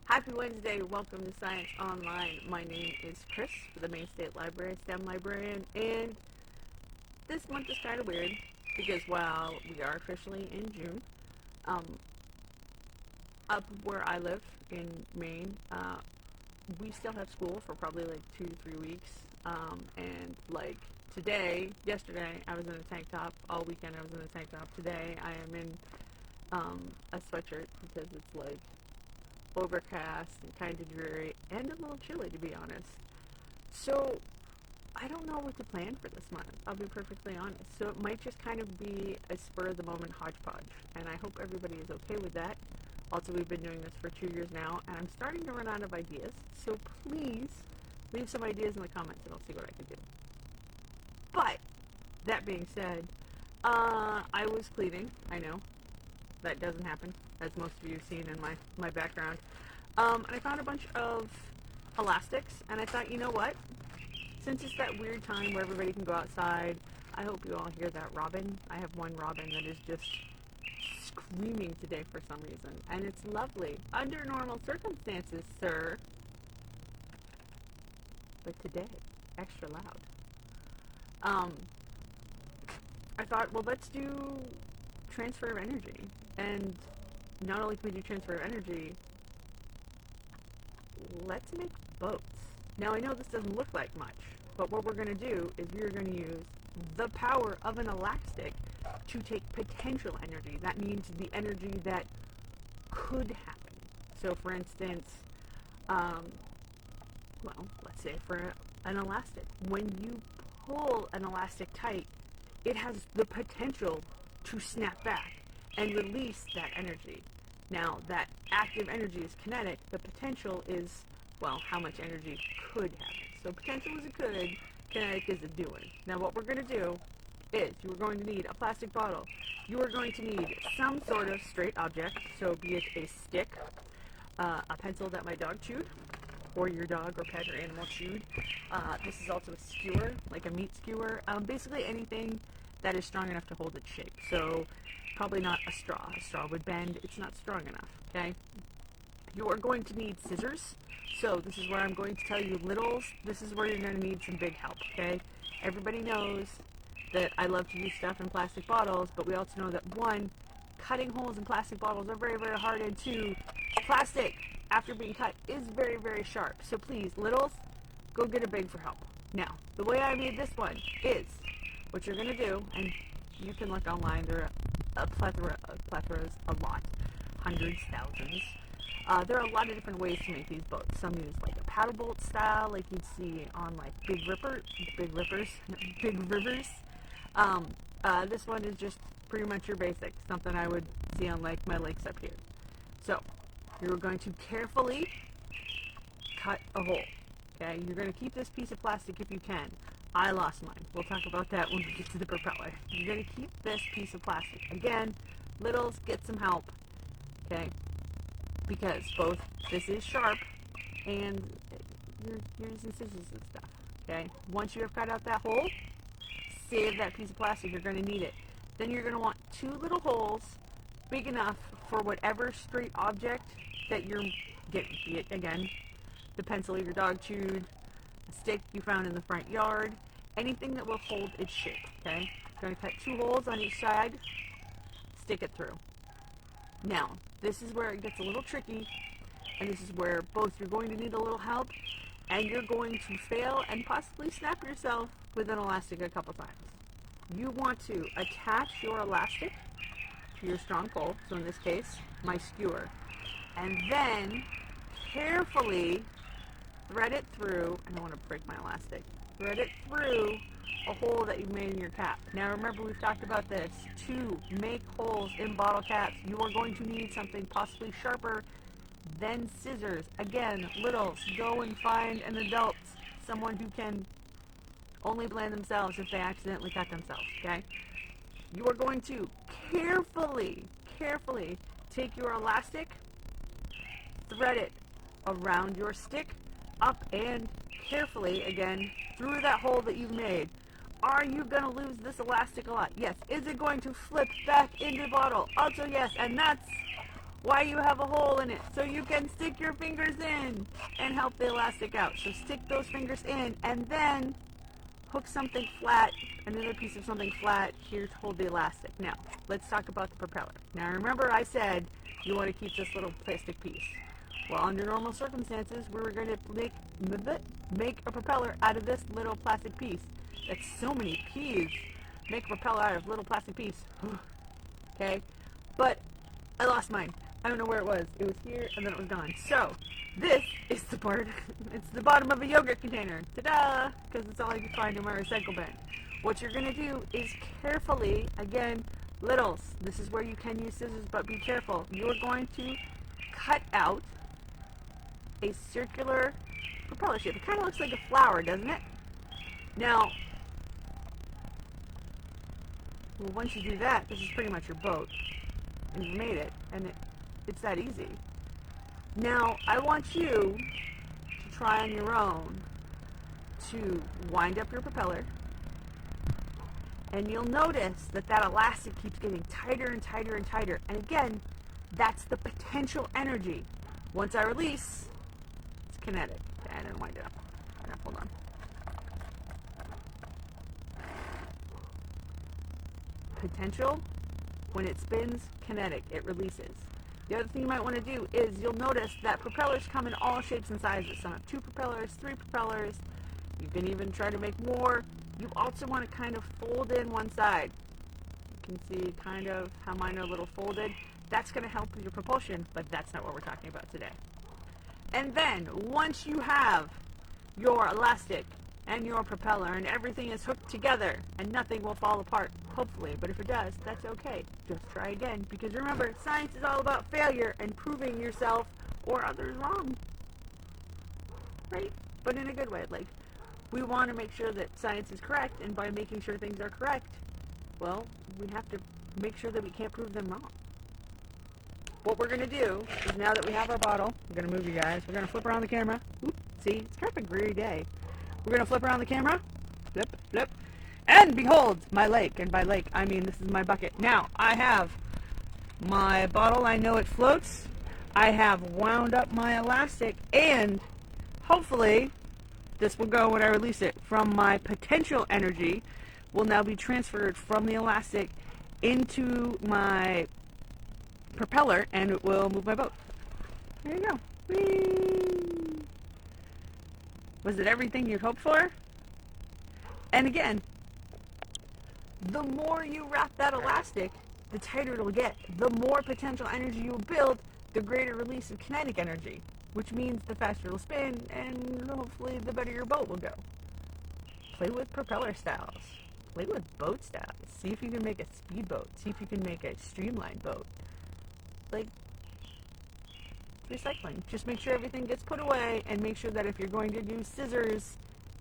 Happy Wednesday. Welcome to Science Online. My name is Chris for the Maine State Library, STEM librarian, and this month is kind of weird because while we are officially in June, um, up where I live in Maine, we still have school for probably like 2 to 3 weeks, and like yesterday, I was in a tank top. All weekend I was in a tank top. Today I am in a sweatshirt because it's like overcast and kind of dreary and a little chilly, to be honest. So I don't know what to plan for this month, I'll be perfectly honest. So it might just kind of be a spur of the moment hodgepodge, and I hope everybody is okay with that. Also, we've been doing this for 2 years now, and I'm starting to run out of ideas, so please leave some ideas in the comments and I'll see what I can do. But that being said, I was cleaning. I know that doesn't happen, as most of you have seen in my background. And I found a bunch of elastics, and I thought, you know what? Since it's that weird time where everybody can go outside, I hope you all hear that robin. I have one robin that is just screaming today for some reason, and it's lovely. Under normal circumstances, sir. But today, extra loud. I thought, well, let's do transfer of energy. And not only can we do transfer of energy, let's make boats. Now, I know this doesn't look like much, but what we're going to do is we're going to use the power of an elastic to take potential energy. That means the energy that could happen. So, for instance, let's say for an elastic, when you pull an elastic tight, it has the potential to snap back and release that energy. Now, that active energy is kinetic. The potential is, well, how much energy could happen. So potential is a could, kinetic is a doing. Now, what we're going to do is you are going to need a plastic bottle. You are going to need some sort of straight object, so be it a stick, a pencil that my dog chewed, or your dog or pet or animal chewed. This is also a skewer, like a meat skewer. Basically anything that is strong enough to hold its shape. So probably not a straw. A straw would bend. It's not strong enough, okay? You are going to need scissors. So this is where I'm going to tell you littles. This is where you're going to need some big help, okay? Everybody knows that I love to use stuff in plastic bottles, but we also know that one, cutting holes in plastic bottles are very, very hard, and two, plastic, after being cut, is very, very sharp. So please, littles, go get a big for help. Now, the way I made this one is, what you're going to do, and you can look online, there are a plethoras, a lot, hundreds, thousands. There are a lot of different ways to make these boats. Some use like a paddle boat style, like you'd see on like big rivers. This one is just pretty much your basic, something I would see on like my lakes up here. So, you're going to carefully cut a hole. Okay, you're going to keep this piece of plastic if you can. I lost mine. We'll talk about that when we get to the propeller. You're going to keep this piece of plastic. Again, littles, get some help. Okay, because both this is sharp and you're using scissors and stuff. Okay, once you have cut out that hole, save that piece of plastic. You're going to need it. Then you're going to want 2 little holes big enough for whatever straight object that you're getting. Be it, again, the pencil your dog chewed, a stick you found in the front yard, anything that will hold its shape, okay? You're going to cut 2 holes on each side, stick it through. Now, this is where it gets a little tricky, and this is where both you're going to need a little help, and you're going to fail and possibly snap yourself with an elastic a couple times. You want to attach your elastic to your strong pole, so in this case, my skewer, and then carefully thread it through, I don't want to break my elastic, thread it through a hole that you've made in your cap. Now remember, we've talked about this. To make holes in bottle caps, you are going to need something possibly sharper than scissors. Again, littles, go and find an adult, someone who can only blame themselves if they accidentally cut themselves, okay? You are going to carefully take your elastic, thread it around your stick, up and carefully, again, through that hole that you've made. Are you going to lose this elastic a lot? Yes. Is it going to flip back into the bottle? Also yes, and that's why you have a hole in it, so you can stick your fingers in and help the elastic out. So stick those fingers in and then hook something flat, another piece of something flat here to hold the elastic. Now, let's talk about the propeller. Now remember I said you want to keep this little plastic piece. Well, under normal circumstances, we're going to make a propeller out of this little plastic piece. That's so many P's. Make a propeller out of a little plastic piece. Okay? But I lost mine. I don't know where it was. It was here and then it was gone. So, this is the part, it's the bottom of a yogurt container. Ta-da! Because it's all I can find in my recycle bin. What you're going to do is carefully, again, littles. This is where you can use scissors, but be careful. You're going to cut out a circular propeller shape. It kind of looks like a flower, doesn't it? Now, well, once you do that, this is pretty much your boat. And you've made it. And it's that easy. Now, I want you to try on your own to wind up your propeller. And you'll notice that that elastic keeps getting tighter and tighter and tighter. And again, that's the potential energy. Once I release, it's kinetic. Okay, I didn't wind it up. Hold on. Potential, when it spins, kinetic, it releases. The other thing you might want to do is you'll notice that propellers come in all shapes and sizes. Some have 2 propellers, 3 propellers. You can even try to make more. You also want to kind of fold in one side. You can see kind of how mine are a little folded. That's going to help with your propulsion, but that's not what we're talking about today. And then, once you have your elastic and your propeller and everything is hooked together and nothing will fall apart, hopefully, but if it does, that's okay. Just try again, because remember, science is all about failure and proving yourself or others wrong. Right? But in a good way. Like, we want to make sure that science is correct, and by making sure things are correct, well, we have to make sure that we can't prove them wrong. What we're going to do is, now that we have our bottle, we're going to move you guys, we're going to flip around the camera. Oop, see, it's kind of a dreary day. We're going to flip around the camera, flip, flip, and behold, my lake. And by lake, I mean this is my bucket. Now, I have my bottle, I know it floats. I have wound up my elastic, and hopefully, this will go when I release it. From my potential energy will now be transferred from the elastic into my propeller, and it will move my boat. There you go. Whee! Was it everything you'd hoped for? And again, the more you wrap that elastic, the tighter it'll get. The more potential energy you build, the greater release of kinetic energy, which means the faster it'll spin, and hopefully the better your boat will go. Play with propeller styles. Play with boat styles. See if you can make a speedboat. See if you can make a streamlined boat. Like, recycling. Just make sure everything gets put away, and make sure that if you're going to do scissors,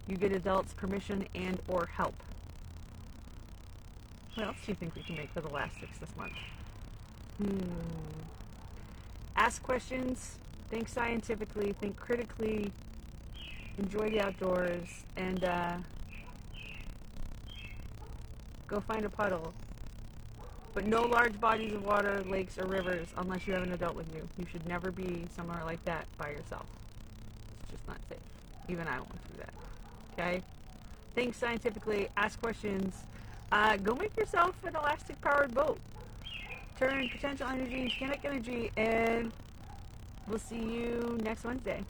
you get adults' permission and or help. What else do you think we can make with elastics this month? Ask questions, think scientifically, think critically, enjoy the outdoors, and go find a puddle. But no large bodies of water, lakes, or rivers unless you have an adult with you. You should never be somewhere like that by yourself. It's just not safe. Even I won't do that. Okay? Think scientifically, ask questions. Go make yourself an elastic-powered boat. Turn potential energy into kinetic energy, and we'll see you next Wednesday.